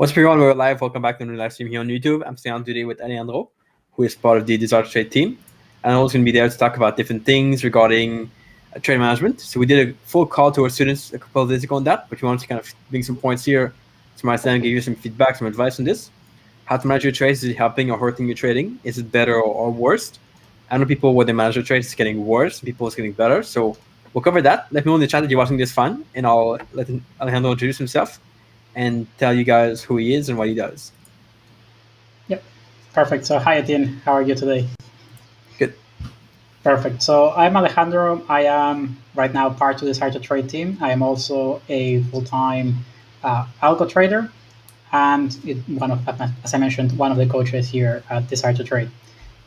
What's up, everyone? We're live. Welcome back to the new live stream here on YouTube. I'm staying on today with Alejandro, who is part of the Desire to Trade team. And I'm also going to be there to talk about different things regarding trade management. So we did a full call to our students a couple of days ago on that, but we wanted to kind of bring some points here to my stand and give you some feedback, some advice on this. How to manage your trades. Is it helping or hurting your trading? Is it better or worse? I know people, when they manage their trades, it's getting worse. People, it's getting better. So we'll cover that. Let me know in the chat that you're watching this fun, and I'll let Alejandro introduce himself and tell you guys who he is and what he does. Yep, perfect. So hi, Etienne. How are you today? Good. Perfect. So I'm Alejandro. I am right now part of the Desire to Trade team. I am also a full-time algo trader, and as I mentioned, one of the coaches here at Desire to Trade.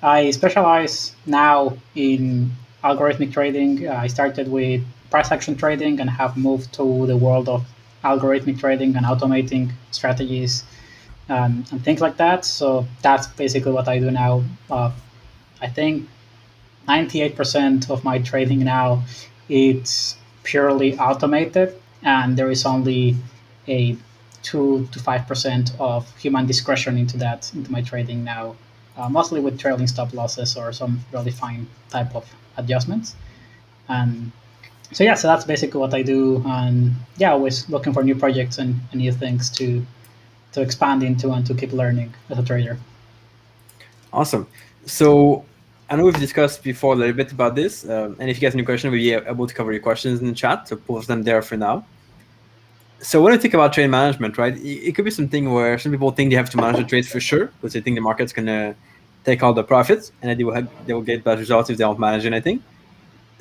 I specialize now in algorithmic trading. I started with price action trading and have moved to the world of algorithmic trading and automating strategies and things like that. So that's basically what I do now. I think 98% of my trading now it's purely automated, and there is only a 2 to 5% of human discretion into my trading now, mostly with trailing stop losses or some really fine type of adjustments. And so that's basically what I do, and always looking for new projects and new things to expand into and to keep learning as a trader. Awesome. So I know we've discussed before a little bit about this, and if you guys have any questions, we'll be able to cover your questions in the chat, so post them there for now. So when I think about trade management, right, it could be something where some people think they have to manage the trades for sure because they think the market's going to take all the profits and that they will get bad results if they don't manage anything.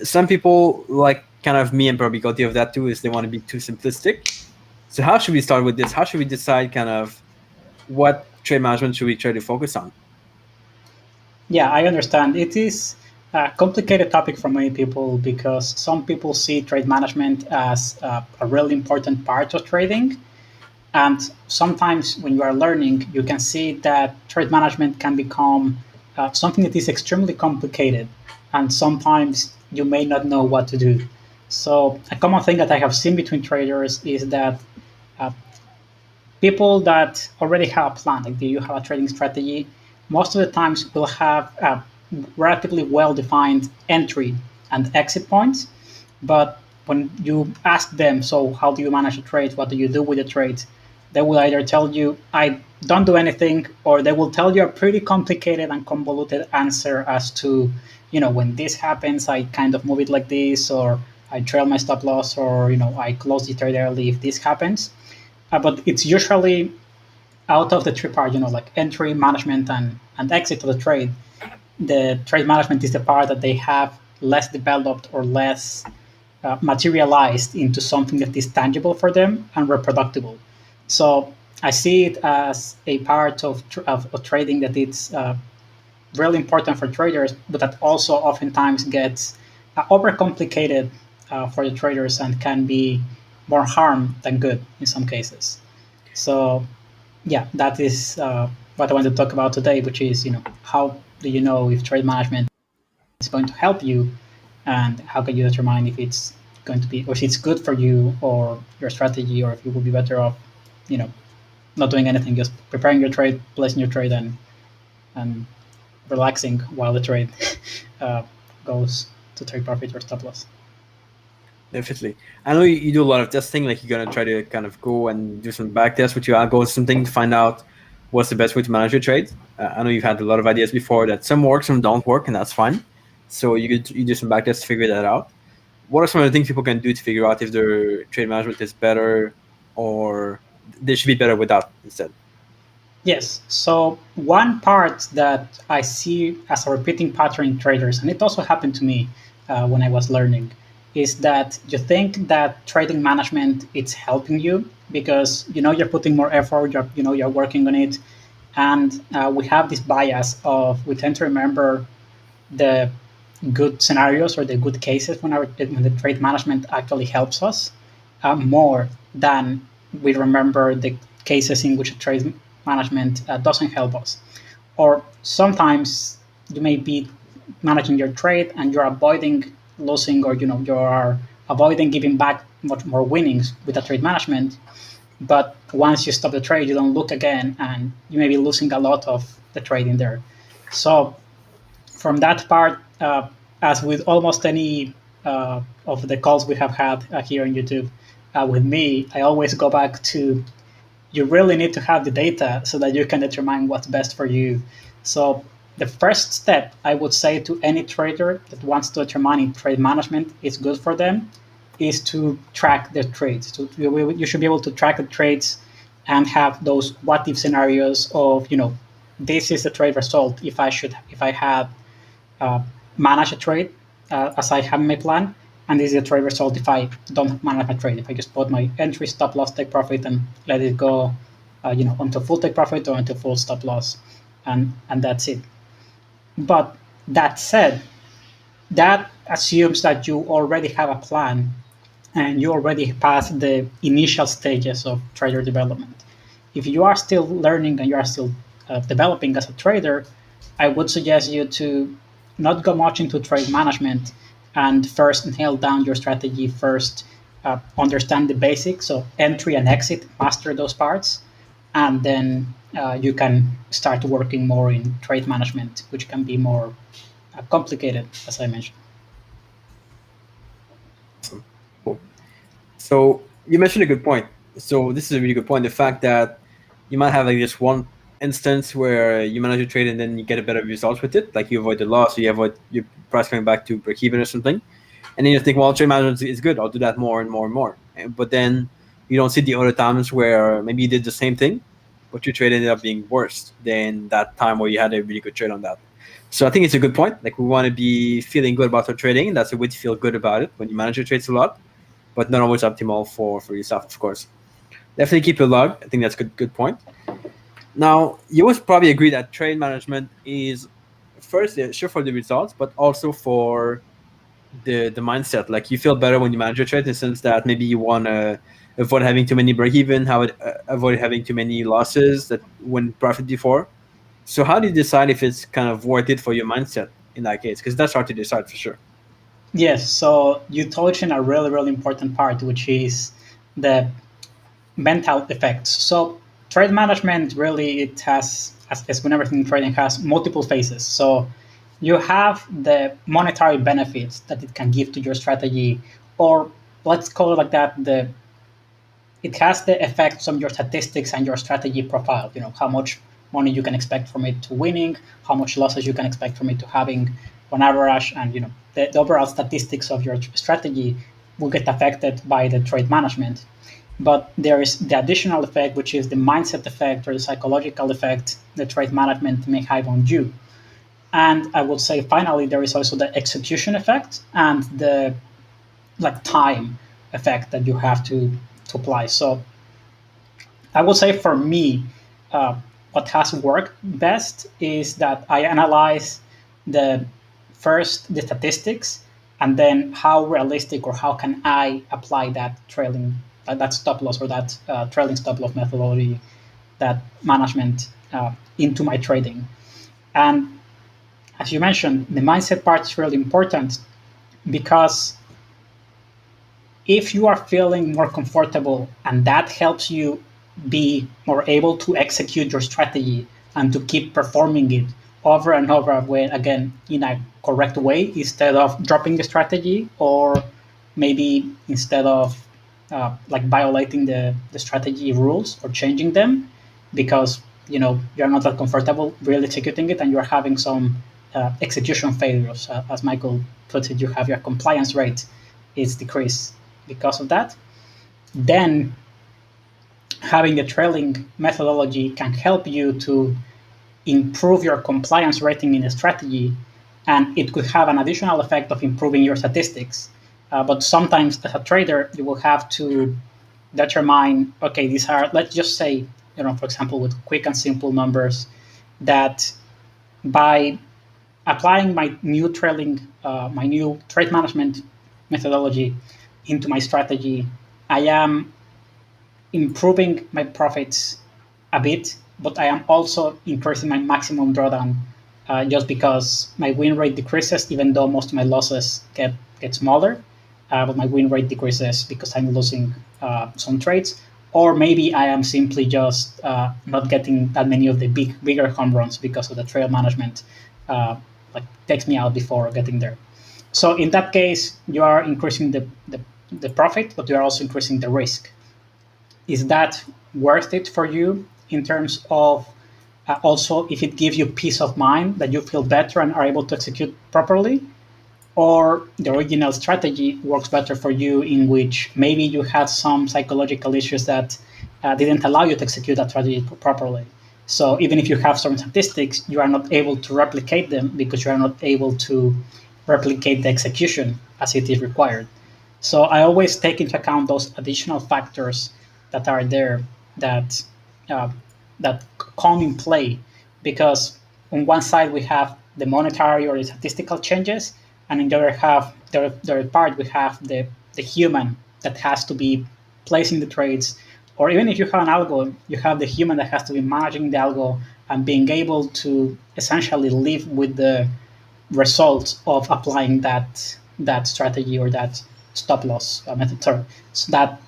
Some people, like kind of me and probably guilty of that too, is they want to be too simplistic. So how should we start with this? How should we decide kind of what trade management should we try to focus on? Yeah, I understand. It is a complicated topic for many people because some people see trade management as a really important part of trading. And sometimes when you are learning, you can see that trade management can become something that is extremely complicated. And sometimes you may not know what to do. So a common thing that I have seen between traders is that people that already have a plan, like you have a trading strategy, most of the times will have a relatively well-defined entry and exit points. But when you ask them, so how do you manage a trade? What do you do with the trade? They will either tell you, I don't do anything, or they will tell you a pretty complicated and convoluted answer as to, when this happens, I kind of move it like this, or I trail my stop loss, or, I close the trade early if this happens. But it's usually out of the three parts, like entry, management, and exit of the trade. The trade management is the part that they have less developed or less materialized into something that is tangible for them and reproducible. So I see it as a part of trading that it's really important for traders, but that also oftentimes gets overcomplicated for the traders and can be more harm than good in some cases. So that is what I want to talk about today, which is, how do you know if trade management is going to help you, and how can you determine if it's going to be, or if it's good for you or your strategy, or if you will be better off, not doing anything, just preparing your trade, placing your trade, and relaxing while the trade goes to take profit or stop loss. Definitely. I know you do a lot of testing, like you're going to try to kind of go and do some back tests with your algos, something to find out what's the best way to manage your trade. I know you've had a lot of ideas before that some work, some don't work, and that's fine. So you do some back tests to figure that out. What are some of the things people can do to figure out if their trade management is better or they should be better without instead? Yes. So one part that I see as a repeating pattern in traders, and it also happened to me when I was learning, is that you think that trading management it's helping you because you're putting more effort, you're working on it, and we have this bias of we tend to remember the good scenarios or the good cases when the trade management actually helps us more than we remember the cases in which trade management doesn't help us. Or sometimes you may be managing your trade and you're avoiding losing, or you are avoiding giving back much more winnings with the trade management, But once you stop the trade, you don't look again, and you may be losing a lot of the trading there. So from that part, as with almost any of the calls we have had here on YouTube, with me, I always go back to you really need to have the data so that you can determine what's best for you. So the first step I would say to any trader that wants to determine if trade management is good for them is to track their trades. So you should be able to track the trades and have those what if scenarios of, this is the trade result if I had manage a trade as I have in my plan, and this is a trade result if I don't manage my trade. If I just put my entry, stop loss, take profit, and let it go, onto full take profit or into full stop loss, and that's it. But that said, that assumes that you already have a plan and you already passed the initial stages of trader development. If you are still learning and you are still developing as a trader, I would suggest you to not go much into trade management and first nail down your strategy first, understand the basics, so entry and exit, master those parts, and then you can start working more in trade management, which can be more complicated, as I mentioned. Cool. So you mentioned a good point. So this is a really good point. The fact that you might have like this one instance where you manage a trade and then you get a better results with it, like you avoid the loss, or you avoid your price coming back to break even or something, and then you think, well, trade management is good, I'll do that more and more and more. But then you don't see the other times where maybe you did the same thing, but your trade ended up being worse than that time where you had a really good trade on that. So I think it's a good point. Like we want to be feeling good about our trading. That's a way to feel good about it when you manage your trades a lot, but not always optimal for yourself, of course. Definitely keep a log. I think that's a good point. Now, you would probably agree that trade management is first sure for the results, but also for the mindset. Like you feel better when you manage your trade in the sense that maybe you want to avoid having too many break even, avoid having too many losses that wouldn't profit before. So how do you decide if it's kind of worth it for your mindset in that case? Because that's hard to decide for sure. Yes, so you touched on a really, really important part, which is the mental effects. So trade management really, it has, as when everything in trading has multiple phases. So you have the monetary benefits that it can give to your strategy, or let's call it like that, it has the effects on your statistics and your strategy profile. How much money you can expect from it to winning, how much losses you can expect from it to having on average, and the overall statistics of your strategy will get affected by the trade management. But there is the additional effect, which is the mindset effect or the psychological effect the trade management may have on you. And I would say finally there is also the execution effect and the time effect that you have to apply. So I would say for me, what has worked best is that I analyze the statistics, and then how realistic or how can I apply that that stop loss or that trailing stop loss methodology, that management into my trading. And as you mentioned, the mindset part is really important, because if you are feeling more comfortable and that helps you be more able to execute your strategy and to keep performing it over and over again in a correct way, instead of dropping the strategy, or maybe instead of violating the strategy rules or changing them because you're not that comfortable really executing it and you're having some execution failures. As Michael puts it, you have your compliance rate is decreased because of that. Then having a trailing methodology can help you to improve your compliance rating in a strategy, and it could have an additional effect of improving your statistics. But sometimes as a trader, you will have to determine, okay, these are, let's just say, for example, with quick and simple numbers, that by applying my new trade management methodology into my strategy, I am improving my profits a bit, but I am also increasing my maximum drawdown just because my win rate decreases, even though most of my losses get smaller. But my win rate decreases because I'm losing some trades. or maybe I am simply just not getting that many of the bigger home runs because of the trail management, like takes me out before getting there. So in that case, you are increasing the profit, but you are also increasing the risk. Is that worth it for you in terms of also if it gives you peace of mind that you feel better and are able to execute properly? Or the original strategy works better for you, in which maybe you had some psychological issues that didn't allow you to execute that strategy properly. So even if you have some statistics, you are not able to replicate them because you are not able to replicate the execution as it is required. So I always take into account those additional factors that are there that uh, that come in play, because on one side we have the monetary or the statistical changes, and in the other half, the other part, we have the human that has to be placing the trades, or even if you have an algo, you have the human that has to be managing the algo and being able to essentially live with the results of applying that strategy or that stop loss method, sorry, so that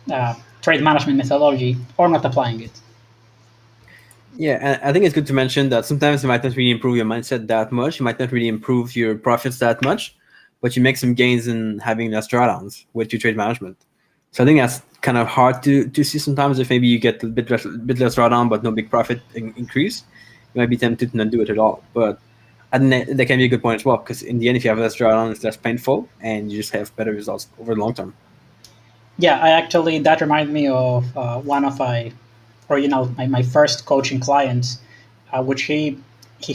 trade management methodology, or not applying it. Yeah, and I think it's good to mention that sometimes you might not really improve your mindset that much. You might not really improve your profits that much, but you make some gains in having less drawdowns with your trade management. So I think that's kind of hard to see sometimes. If maybe you get a bit less drawdown but no big profit increase, you might be tempted to not do it at all. But I think that can be a good point as well, because in the end, if you have less drawdown, it's less painful, and you just have better results over the long term. Yeah, I actually, that reminded me of one of my first coaching clients, which he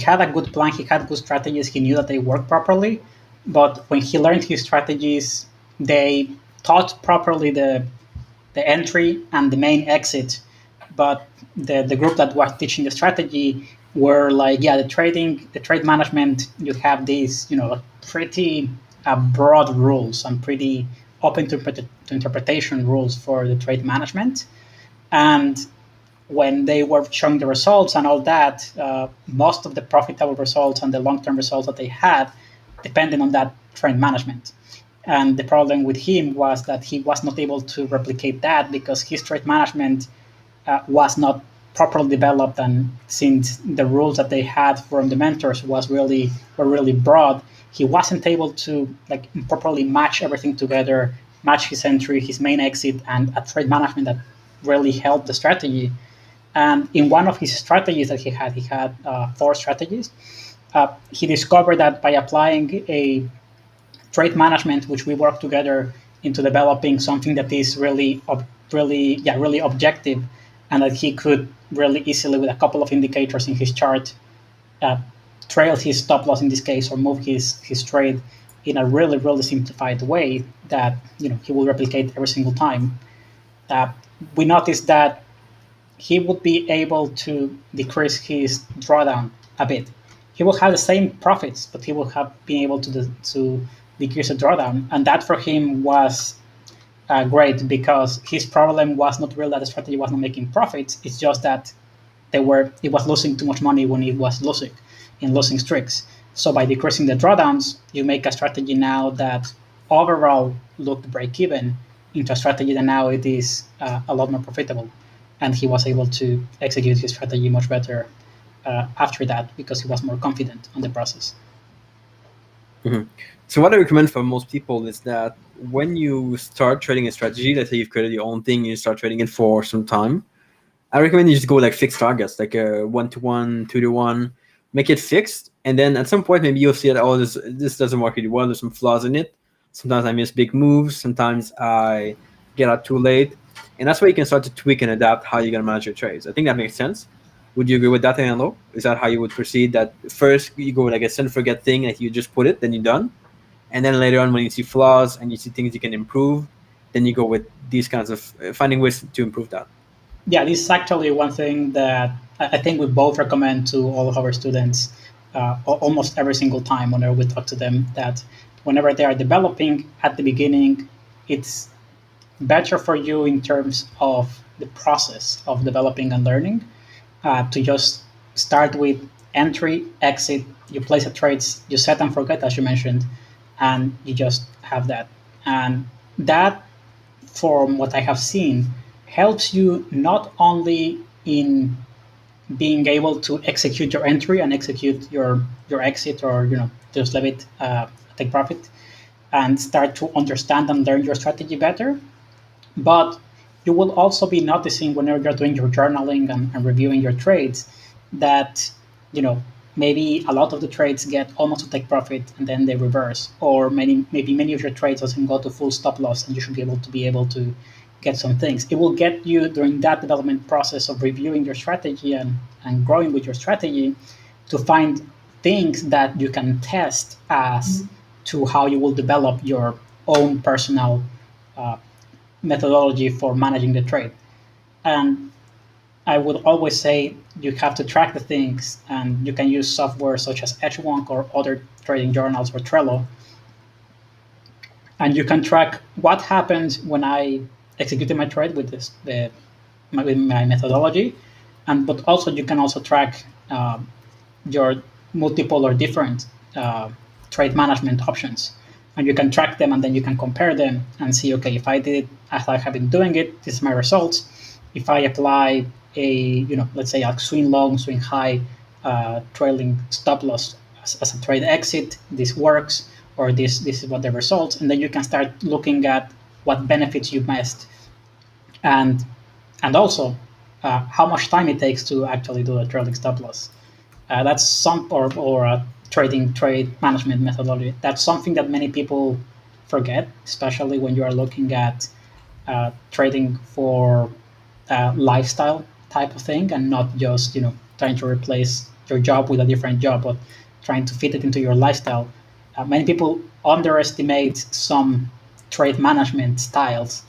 had a good plan, he had good strategies, he knew that they worked properly, but when he learned his strategies, they taught properly the entry and the main exit, but the group that was teaching the strategy were like, yeah, the trade management, you have these, pretty broad rules and pretty open to interpretation rules for the trade management. And when they were showing the results and all that, most of the profitable results and the long-term results that they had depended on that trade management. And the problem with him was that he was not able to replicate that because his trade management was not properly developed, and since the rules that they had from the mentors were really broad, he wasn't able to like properly match everything together, match his entry, his main exit, and a trade management that really helped the strategy. And in one of his strategies that he had four strategies. He discovered that by applying a trade management, which we work together into developing something that is really objective, and that he could really easily, with a couple of indicators in his chart, uh, trail his stop loss in this case, or move his trade in a really simplified way that he will replicate every single time. Uh, we noticed that he would be able to decrease his drawdown a bit. He will have the same profits, but he will have been able to decrease the drawdown, and that for him was great, because his problem was not really that the strategy was not making profits. It's just that it was losing too much money when it was losing streaks. So by decreasing the drawdowns, you make a strategy now that overall looked break even into a strategy that now it is a lot more profitable. And he was able to execute his strategy much better after that because he was more confident on the process. Mm-hmm. So what I recommend for most people is that when you start trading a strategy, let's say you've created your own thing, you start trading it for some time, I recommend you just go like fixed targets, like a 1-to-1, 2-to-1, make it fixed. And then at some point, maybe you'll see that, oh, this doesn't work really well. There's some flaws in it. Sometimes I miss big moves. Sometimes I get out too late. And that's where you can start to tweak and adapt how you're going to manage your trades. I think that makes sense. Would you agree with that, Alejandro? Is that how you would proceed? That first you go like a set and forget thing, like you just put it, then you're done. And then later on, when you see flaws and you see things you can improve, then you go with these kinds of finding ways to improve that. Yeah, this is actually one thing that I think we both recommend to all of our students almost every single time whenever we talk to them, that whenever they are developing at the beginning, it's better for you in terms of the process of developing and learning to just start with entry, exit, you place a trades, you set and forget, as you mentioned, and you just have that. And that, from what I have seen, helps you not only in being able to execute your entry and execute your exit, or just leave it, take profit, and start to understand and learn your strategy better. But you will also be noticing whenever you're doing your journaling and reviewing your trades that you know maybe a lot of the trades get almost to take profit and then they reverse, or maybe many of your trades doesn't go to full stop loss, and you should be able to get some things. It will get you during that development process of reviewing your strategy and growing with your strategy to find things that you can test as to how you will develop your own personal uh, methodology for managing the trade. And I would always say you have to track the things, and you can use software such as Edgewonk or other trading journals or Trello, and you can track what happens when I executed my trade with with my methodology, and but also you can also track your multiple or different trade management options, and you can track them, and then you can compare them and see, okay, if I did it as I have been doing it, this is my results. If I apply a let's say a swing long, swing high, trailing stop loss as a trade exit, this works, or this is what the results, and then you can start looking at what benefits you best, and also how much time it takes to actually do a trailing stop loss. That's some or a trade management methodology. That's something that many people forget, especially when you are looking at trading for lifestyle type of thing, and not just trying to replace your job with a different job, but trying to fit it into your lifestyle. Many people underestimate some trade management styles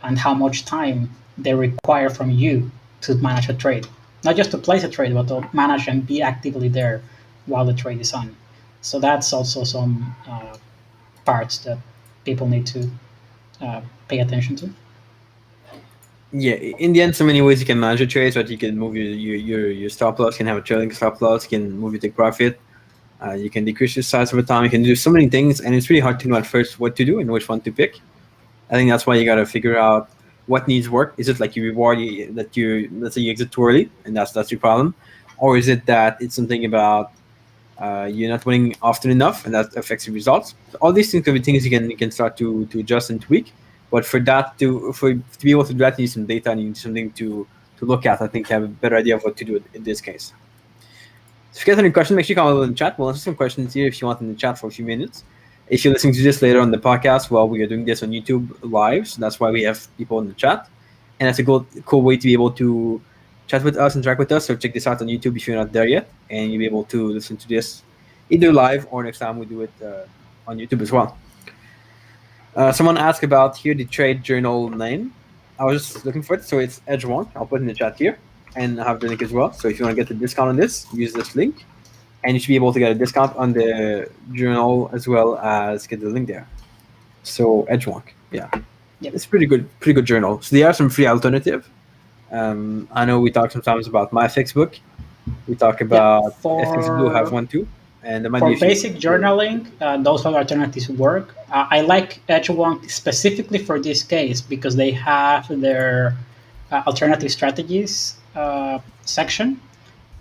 and how much time they require from you to manage a trade. Not just to place a trade, but to manage and be actively there while the trade is on. So that's also some parts that people need to pay attention to. Yeah, in the end, so many ways you can manage your trades. Right, you can move your stop loss. You can have a trailing stop loss. You can move your take profit. You can decrease your size over time. You can do so many things, and it's really hard to know at first what to do and which one to pick. I think that's why you got to figure out what needs work. Is it like you reward that you, let's say you exit too early, and that's your problem, or is it that it's something about you're not winning often enough, and that affects your results? So all these things can be things you can start to adjust and tweak. But for be able to do that, you need some data and you need something to look at. I think you have a better idea of what to do in this case. So if you guys have any questions, make sure you comment in the chat. We'll answer some questions here if you want in the chat for a few minutes. If you're listening to this later on the podcast, well, we are doing this on YouTube live, so that's why we have people in the chat. And that's a cool way to be able to chat with us, interact with us. So check this out on YouTube if you're not there yet, and you'll be able to listen to this either live or next time we do it on YouTube as well. Someone asked about here the trade journal name. I was just looking for it, so it's Edgewonk. I'll put it in the chat here, and I have the link as well. So if you want to get the discount on this, use this link, and you should be able to get a discount on the journal as well as get the link there. So Edgewonk, yeah, it's pretty good journal. So there are some free alternative. I know we talk sometimes about MyFX book. We talk about FX Blue have one too. And there might for be basic journaling, those other alternatives work. I like Edgewonk specifically for this case because they have their alternative strategies section,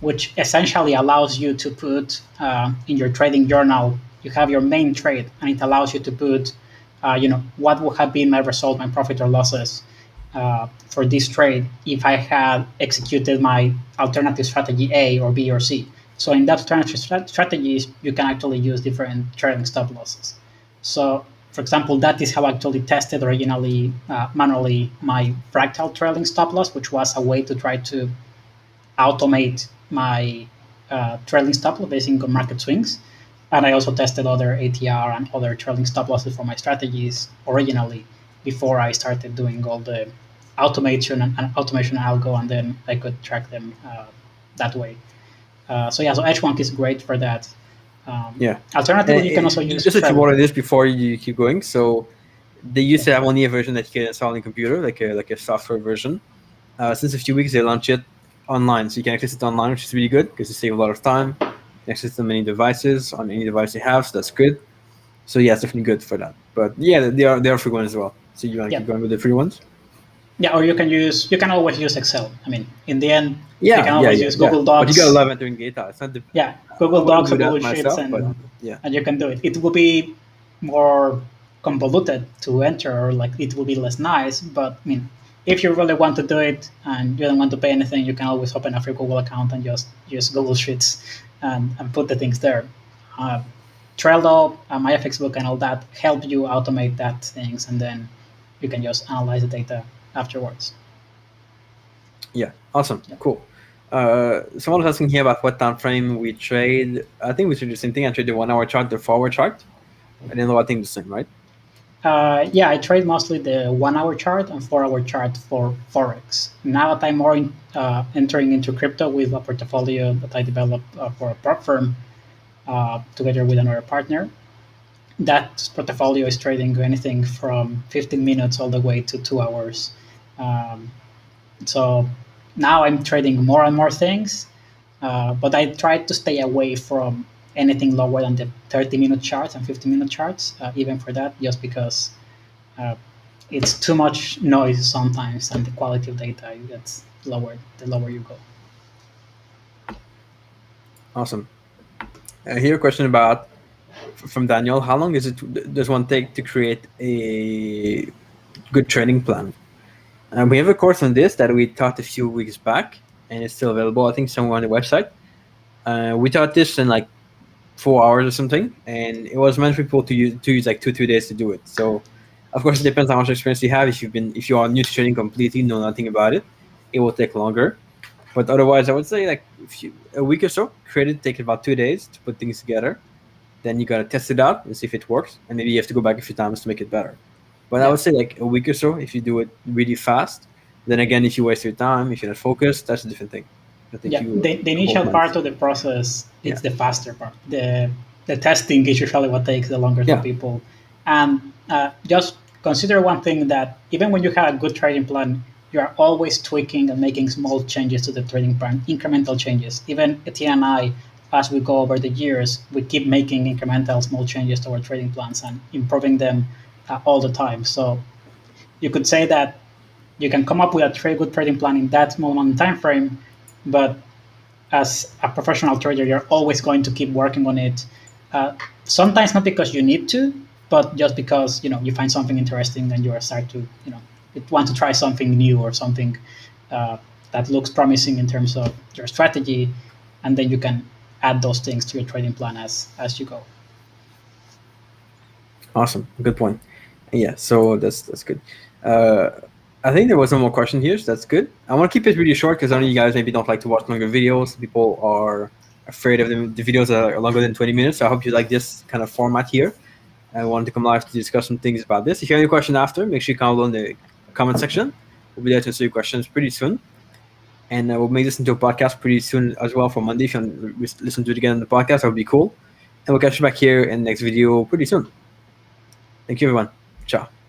which essentially allows you to put in your trading journal, you have your main trade, and it allows you to put, what would have been my result, my profit or losses for this trade if I had executed my alternative strategy A or B or C. So in that alternative strategies, you can actually use different trailing stop losses. So, for example, that is how I actually tested originally manually my fractal trailing stop loss, which was a way to try to automate my trailing stop loss based on market swings. And I also tested other ATR and other trailing stop losses for my strategies originally before I started doing all the automation and automation algo, and then I could track them that way. So Edgewonk is great for that. Alternatively, you can also use just to water this before you keep going. So they used to have only a version that you can install on the computer, like a software version. Since a few weeks, they launched it online, so you can access it online, which is really good because you save a lot of time. You can access to many devices on any device you have, so that's good. So yeah, it's definitely good for that. But yeah, they are free ones as well. So you want to keep going with the free ones? Yeah, or you can always use Excel. I mean, in the end, you Yeah, can yeah, always yeah, use yeah. Google But you Docs. gotta love entering data. It's not the. Yeah, I Google wouldn't Docs do or that Google Sheets, myself, but yeah, and you can do it. It will be more convoluted to enter, or like it will be less nice. But I mean, if you really want to do it and you don't want to pay anything, you can always open a free Google account and just use Google Sheets and put the things there. Uh, Trello, MyFXbook, and all that help you automate that things, and then you can just analyze the data afterwards. yeah, awesome, Yeah. cool. Someone was asking here about what time frame we trade. I think we should do the same thing. I trade the 1 hour chart, the forward chart. I didn't know. I think the same, right? Yeah, I trade mostly the 1 hour chart and 4 hour chart for Forex. Now that I'm more entering into crypto with a portfolio that I developed for a prop firm together with another partner, that portfolio is trading anything from 15 minutes all the way to 2 hours. Um, so now I'm trading more and more things, but I try to stay away from anything lower than the 30-minute charts and 50-minute charts, even for that, just because uh, it's too much noise sometimes, and the quality of data gets lower the lower you go. Awesome. Here a question about from Daniel. How long does one take to create a good trading plan? We have a course on this that we taught a few weeks back, and it's still available. I think somewhere on the website. We taught this in like 4 hours or something, and it was meant for people to use like 2 days to do it. So, of course, it depends how much experience you have. If you are new to trading completely, know nothing about it, it will take longer. But otherwise, I would say like a week or so. Create it, take about 2 days to put things together. Then you gotta test it out and see if it works, and maybe you have to go back a few times to make it better. But I Yeah. would say like a week or so if you do it really fast. Then again, if you waste your time, if you're not focused, that's a different thing. I think Yeah, you the both initial months. part of the process Yeah, it's the faster part. The testing is usually what takes the longer for yeah, people. And just consider one thing, that even when you have a good trading plan, you are always tweaking and making small changes to the trading plan, incremental changes. Even Etienne and I, as we go over the years, we keep making incremental small changes to our trading plans and improving them all the time. So you could say that you can come up with a very good trading plan in that small amount of time frame, but as a professional trader, you're always going to keep working on it. Sometimes not because you need to, but just because you find something interesting and you are start to you want to try something new or something uh, that looks promising in terms of your strategy, and then you can add those things to your trading plan as you go. awesome, good point. Yeah, so that's good. Uh, I think there was one more question here, so that's good. I want to keep it really short because I know you guys maybe don't like to watch longer videos. People are afraid of the videos that are longer than 20 minutes. So I hope you like this kind of format here. I wanted to come live to discuss some things about this. If you have any question after, make sure you comment in the comment section. We'll be there to answer your questions pretty soon. And we'll make this into a podcast pretty soon as well for Monday. If you want to listen to it again on the podcast, that would be cool. And we'll catch you back here in the next video pretty soon. Thank you, everyone. Ciao.